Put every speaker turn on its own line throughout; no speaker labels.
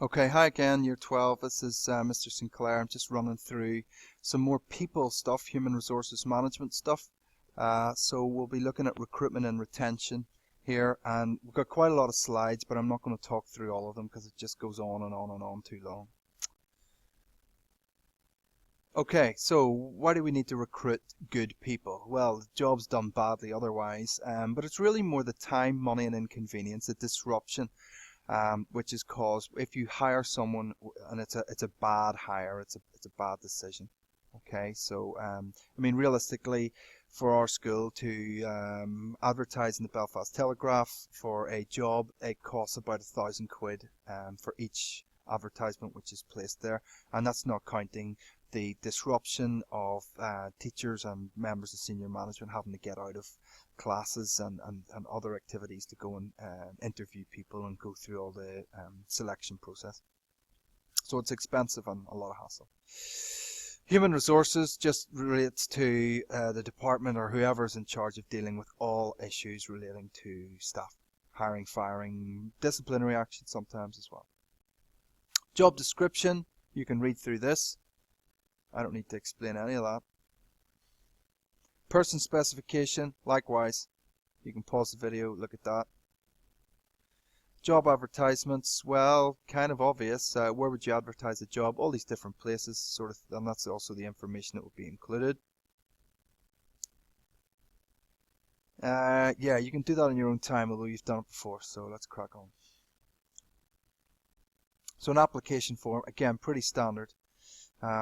Okay, hi again, year 12. This is Mr. Sinclair. I'm just running through some more people stuff, human resources management stuff. So we'll be looking at recruitment and retention here, and we've got quite a lot of slides, but I'm not going to talk through all of them because it just goes on and on and on too long. Okay, so why do we need to recruit good people? Well, the job's done badly otherwise, but it's really more the time, money, and inconvenience, the disruption which is caused if you hire someone and it's a bad hire, it's a bad decision. Okay, so I mean realistically, for our school to advertise in the Belfast Telegraph for a job, it costs about £1,000 for each advertisement which is placed there, and that's not counting the disruption of teachers and members of senior management having to get out of classes and other activities to go and interview people and go through all the selection process. So it's expensive and a lot of hassle. Human resources just relates to the department or whoever's in charge of dealing with all issues relating to staff. Hiring, firing, disciplinary action sometimes as well. Job description, you can read through this. I don't need to explain any of that. Person specification, likewise. You can pause the video, look at that. Job advertisements, well, kind of obvious. Where would you advertise a job? All these different places, sort of, and that's also the information that would be included. Yeah, you can do that in your own time, although you've done it before, so let's crack on. So an application form, again, pretty standard.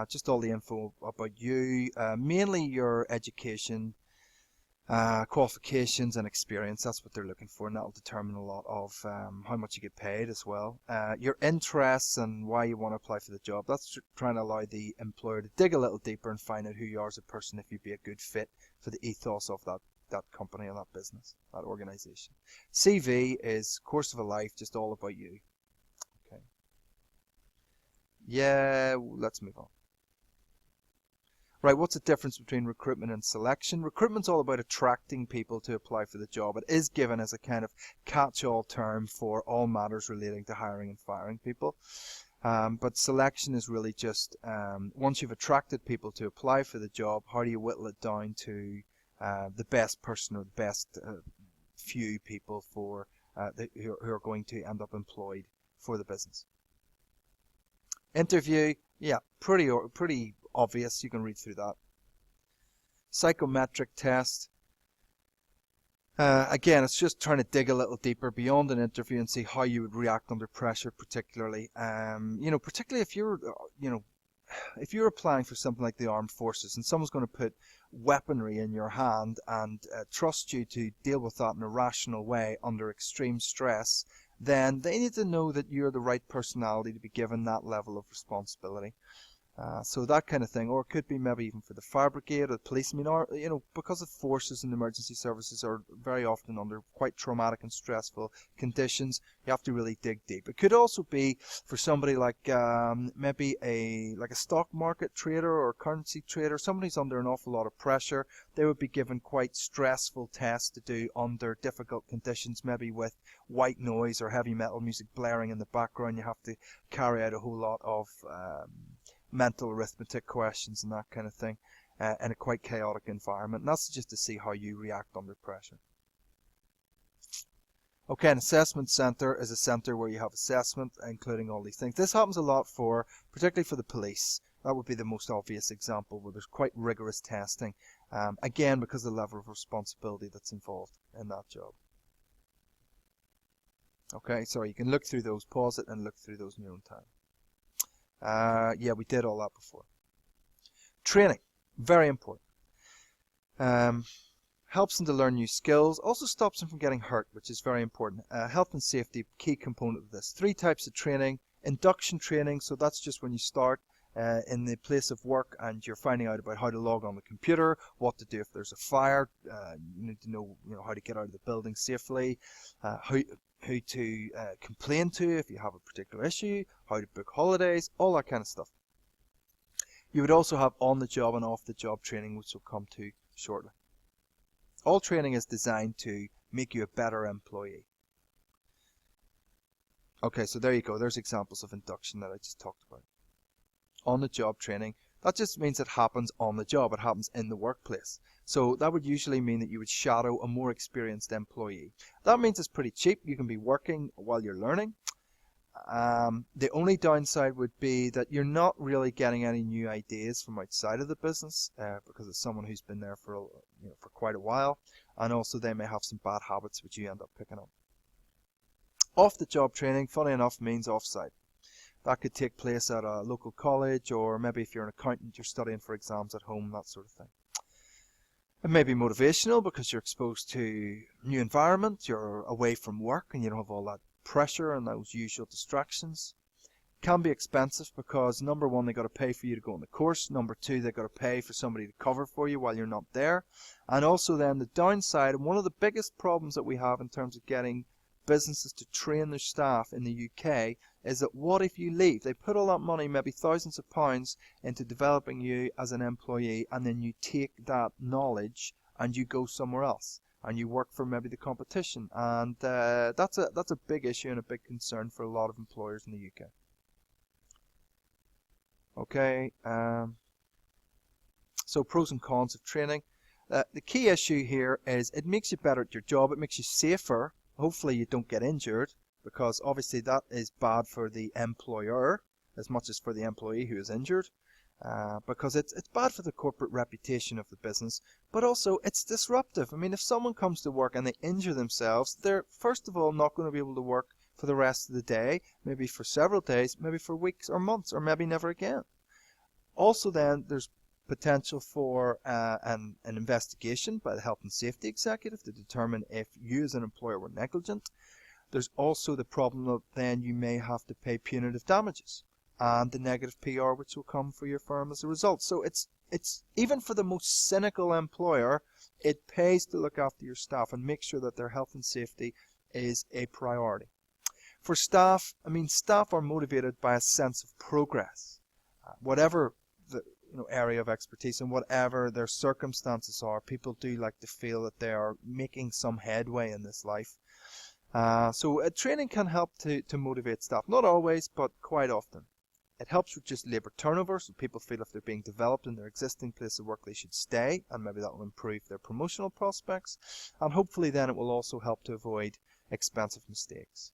Just all the info about you, mainly your education, qualifications and experience. That's what they're looking for, and that'll determine a lot of how much you get paid as well. Your interests and why you want to apply for the job. That's trying to allow the employer to dig a little deeper and find out who you are as a person, if you'd be a good fit for the ethos of that company or that business, that organization. CV is course of a life, just all about you. Okay. Yeah, let's move on. Right, what's the difference between recruitment and selection? Recruitment's all about attracting people to apply for the job. It is given as a kind of catch-all term for all matters relating to hiring and firing people. But selection is really just, once you've attracted people to apply for the job, how do you whittle it down to the best person or the best few people for who are going to end up employed for the business. Interview, yeah, pretty obvious. You can read through that. Psychometric test. Again, it's just trying to dig a little deeper beyond an interview and see how you would react under pressure, particularly. Particularly if if you're applying for something like the armed forces and someone's going to put weaponry in your hand and trust you to deal with that in a rational way under extreme stress, then they need to know that you're the right personality to be given that level of responsibility. So that kind of thing, or it could be maybe even for the fire brigade or the police. I mean, or, because the forces and emergency services are very often under quite traumatic and stressful conditions, you have to really dig deep. It could also be for somebody like maybe a stock market trader or currency trader, somebody who's under an awful lot of pressure. They would be given quite stressful tests to do under difficult conditions, maybe with white noise or heavy metal music blaring in the background. You have to carry out a whole lot of mental arithmetic questions and that kind of thing in a quite chaotic environment. And that's just to see how you react under pressure. Okay, an assessment centre is a centre where you have assessment, including all these things. This happens a lot particularly for the police. That would be the most obvious example where there's quite rigorous testing, again because of the level of responsibility that's involved in that job. Okay, so you can look through those, pause it and look through those in your own time. Yeah, we did all that before. Training, very important. Helps them to learn new skills, also stops them from getting hurt, which is very important. Health and safety, key component of this. 3 types of training. Induction training, so that's just when you start in the place of work and you're finding out about how to log on the computer, what to do if there's a fire, you need to know, how to get out of the building safely, who to complain to if you have a particular issue, how to book holidays, all that kind of stuff. You would also have on-the-job and off-the-job training, which we'll come to shortly. All training is designed to make you a better employee. Okay, so there you go. There's examples of induction that I just talked about. On the job training, that just means it happens on the job. It happens in the workplace. So that would usually mean that you would shadow a more experienced employee. That means it's pretty cheap. You can be working while you're learning. The only downside would be that you're not really getting any new ideas from outside of the business because it's someone who's been there for for quite a while, and also they may have some bad habits which you end up picking up. Off the job training, funny enough, means off-site. That could take place at a local college, or maybe if you're an accountant, you're studying for exams at home, that sort of thing. It may be motivational because you're exposed to new environment, you're away from work, and you don't have all that pressure and those usual distractions. It can be expensive because, number one, they got to pay for you to go on the course. Number two, they got to pay for somebody to cover for you while you're not there. And also then the downside, and one of the biggest problems that we have in terms of getting businesses to train their staff in the UK, is that what if you leave? They put all that money, maybe thousands of pounds, into developing you as an employee, and then you take that knowledge and you go somewhere else and you work for maybe the competition, and that's a big issue and a big concern for a lot of employers in the UK. Okay, so pros and cons of training. The key issue here is it makes you better at your job. It makes you safer. Hopefully you don't get injured, because obviously that is bad for the employer as much as for the employee who is injured, because it's bad for the corporate reputation of the business, but also it's disruptive. I mean, if someone comes to work and they injure themselves, they're first of all not going to be able to work for the rest of the day, maybe for several days, maybe for weeks or months, or maybe never again. Also then, there's potential for an investigation by the health and safety executive to determine if you as an employer were negligent. There's also the problem that then you may have to pay punitive damages and the negative PR which will come for your firm as a result. So it's even for the most cynical employer, it pays to look after your staff and make sure that their health and safety is a priority. For staff, I mean, staff are motivated by a sense of progress. Whatever the area of expertise and whatever their circumstances are, people do like to feel that they are making some headway in this life. So training can help to motivate staff. Not always, but quite often. It helps reduce labour turnover, so people feel if they're being developed in their existing place of work, they should stay, and maybe that will improve their promotional prospects. And hopefully then it will also help to avoid expensive mistakes.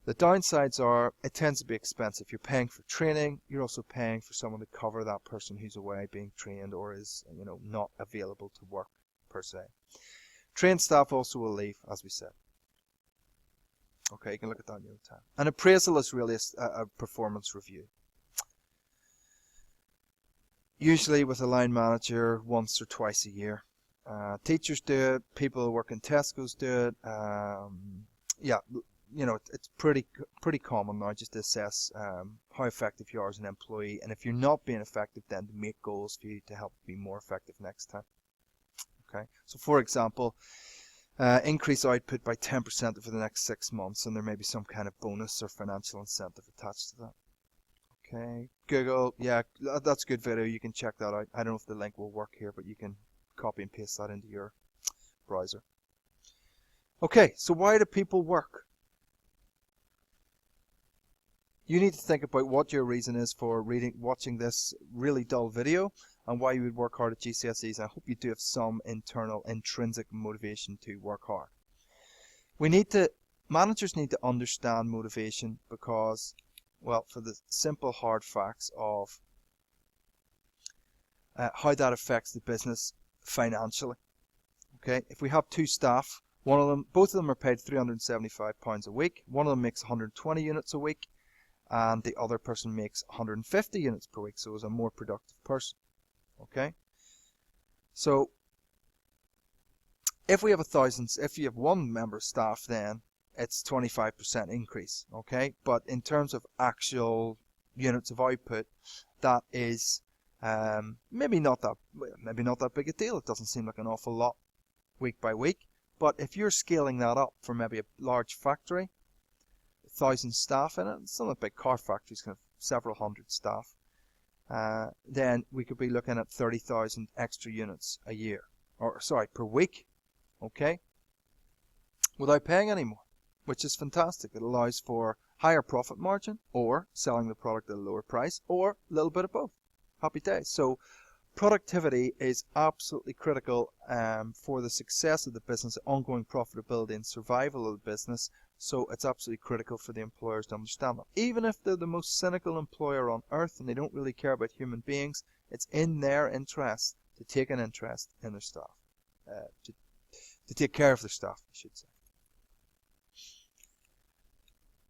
The downsides are it tends to be expensive. You're paying for training. You're also paying for someone to cover that person who's away being trained or is not available to work per se. Trained staff also will leave, as we said. Okay, you can look at that in your own time. An appraisal is really a performance review. Usually with a line manager once or twice a year. Teachers do it. People who work in Tesco's do it. Yeah. It's pretty common now just to assess how effective you are as an employee, and if you're not being effective, then to make goals for you to help be more effective next time. Okay, so for example, increase output by 10% over the next 6 months, and there may be some kind of bonus or financial incentive attached to that. Okay, Google, yeah, that's a good video. You can check that out. I don't know if the link will work here, but you can copy and paste that into your browser. Okay, so why do people work? You need to think about what your reason is for watching this really dull video and why you would work hard at GCSEs. I hope you do have some internal intrinsic motivation to work hard. Managers need to understand motivation because, well, for the simple hard facts of how that affects the business financially. Okay, if we have 2 staff, both of them are paid £375 a week. One of them makes 120 units a week, and the other person makes 150 units per week, so is a more productive person. Okay, so if you have 1 member of staff, then it's 25% increase. Okay, but in terms of actual units of output, that is maybe not that big a deal. It doesn't seem like an awful lot week by week, but if you're scaling that up for maybe a large factory, 1,000 staff in it, some of the big car factories can have several hundred staff, then we could be looking at 30,000 extra units a year, per week, okay, without paying any more, which is fantastic. It allows for higher profit margin, or selling the product at a lower price, or a little bit of both. Happy days. So productivity is absolutely critical for the success of the business, ongoing profitability and survival of the business. So it's absolutely critical for the employers to understand that. Even if they're the most cynical employer on earth and they don't really care about human beings, it's in their interest to take an interest in their staff, to take care of their staff, I should say.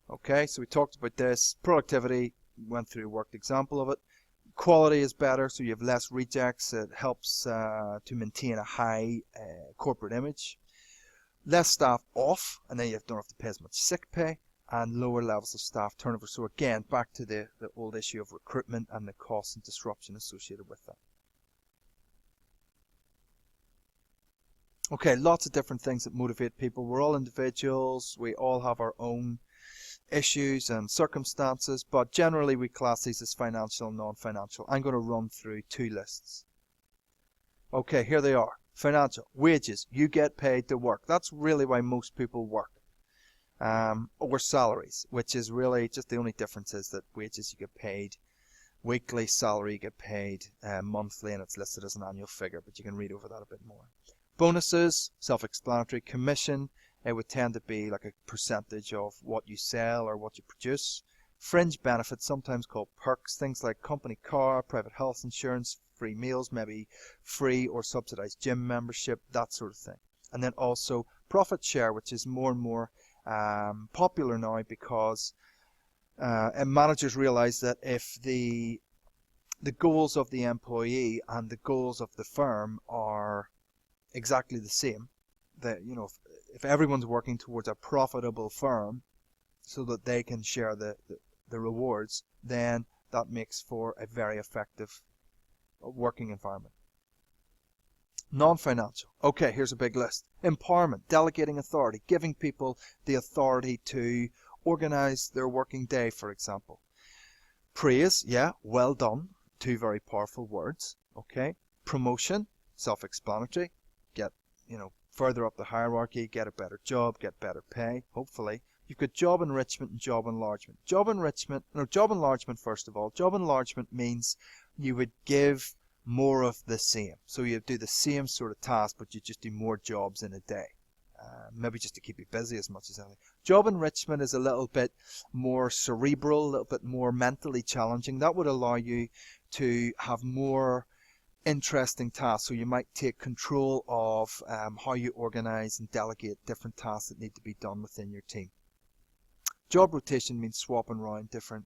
Okay, so we talked about this. Productivity, went through a worked example of it. Quality is better, so you have less rejects. It helps to maintain a high corporate image. Less staff off, and then you don't have to pay as much sick pay, and lower levels of staff turnover. So again, back to the old issue of recruitment and the cost and disruption associated with that. Okay, lots of different things that motivate people. We're all individuals. We all have our own issues and circumstances, but generally we class these as financial and non-financial. I'm going to run through two lists. Okay, here they are. Financial, wages, you get paid to work. That's really why most people work. Or salaries, which is really just the only difference is that wages you get paid weekly, salary you get paid monthly, and it's listed as an annual figure, but you can read over that a bit more. Bonuses, self-explanatory. Commission, it would tend to be like a percentage of what you sell or what you produce. Fringe benefits, sometimes called perks, things like company car, private health insurance, free meals, maybe free or subsidized gym membership, that sort of thing. And then also profit share, which is more and more popular now because managers realize that if the goals of the employee and the goals of the firm are exactly the same, that if everyone's working towards a profitable firm so that they can share the rewards, then that makes for a very effective working environment. Non-financial. Okay, here's a big list. Empowerment, delegating authority, giving people the authority to organize their working day, for example. Praise, yeah, well done. Two very powerful words. Okay. Promotion, self-explanatory. Get, further up the hierarchy, get a better job, get better pay, hopefully. You've got job enrichment and job enlargement. Job enlargement first of all. Job enlargement means you would give more of the same. So you do the same sort of task, but you just do more jobs in a day. Maybe just to keep you busy as much as anything. Job enrichment is a little bit more cerebral, a little bit more mentally challenging. That would allow you to have more interesting tasks. So you might take control of how you organize and delegate different tasks that need to be done within your team. Job rotation means swapping around different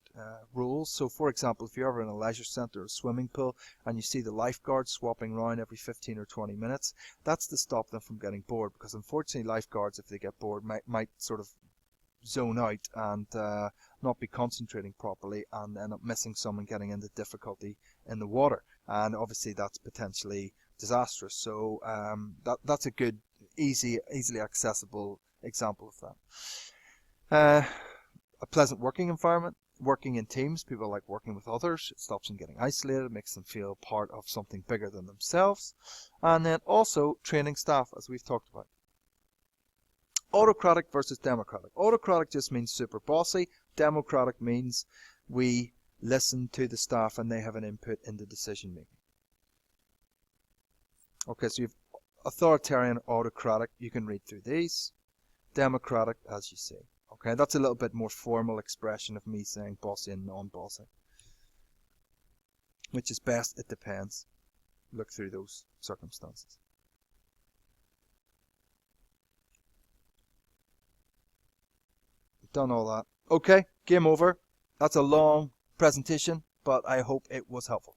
roles. So for example, if you're ever in a leisure centre or a swimming pool and you see the lifeguards swapping around every 15 or 20 minutes, that's to stop them from getting bored, because unfortunately lifeguards, if they get bored, might sort of zone out and not be concentrating properly and end up missing someone, getting into difficulty in the water, and obviously that's potentially disastrous. So that's a good, easily accessible example of that. A pleasant working environment, working in teams. People like working with others. It stops them getting isolated, makes them feel part of something bigger than themselves. And then also training staff, as we've talked about. Autocratic versus democratic. Autocratic just means super bossy. Democratic means we listen to the staff and they have an input in the decision making. Okay, so you have authoritarian, autocratic. You can read through these. Democratic, as you see. Okay, that's a little bit more formal expression of me saying bossy and non-bossy. Which is best? It depends. Look through those circumstances. Done all that. Okay, game over. That's a long presentation, but I hope it was helpful.